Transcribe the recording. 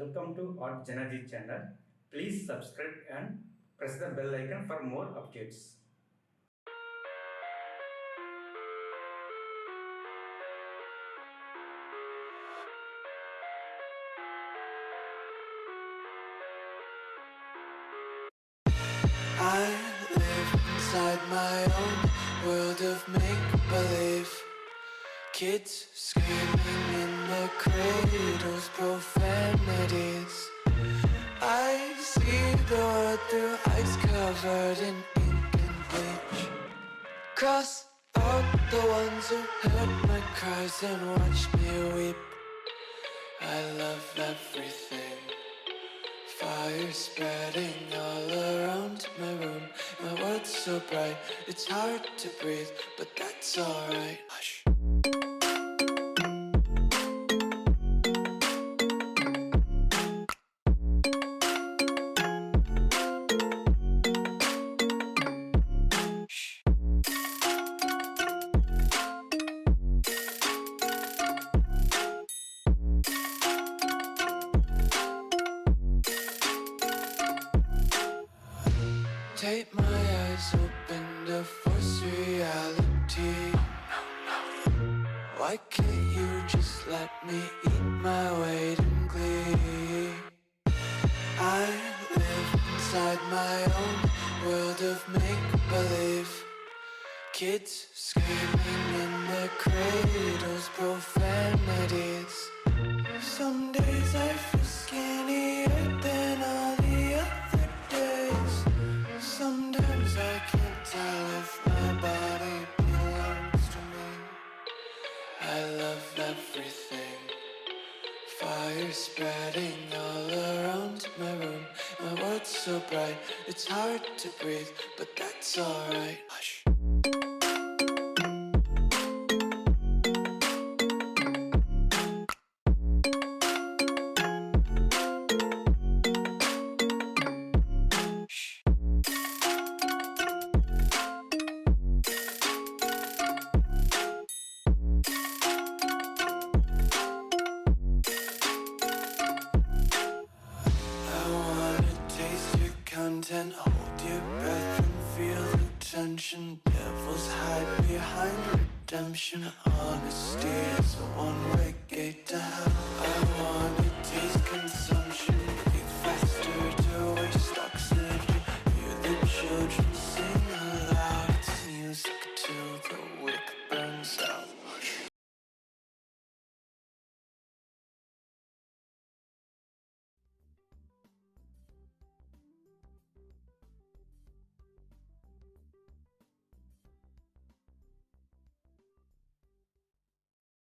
Welcome to Art Janaji channel. Please subscribe and press the bell icon for more updates. I live inside my own world of make-believe. Kids screaming in their cradles, profanities. I see the world through ice covered in ink and bleach. Cross out the ones who heard my cries and watched me weep. I love everything. Fire spreading all around my room. My world's so bright, it's hard to breathe, but that's alright. Hush. Tape my eyes open to force reality. Why can't you just let me eat my weight in glee? I live inside my own world of make-believe. Kids screaming in their cradles, profanities. Some days I feel skinnier than all the other days. Sometimes I can't tell if my body belongs to me. I love everything. Fire spreading all around my room. My world's so bright, it's hard to breathe, but that's alright. Hush. Content, hold your breath and feel the tension. Devils hide behind redemption. Honesty is a one-way gate to hell. I wanna taste consumption.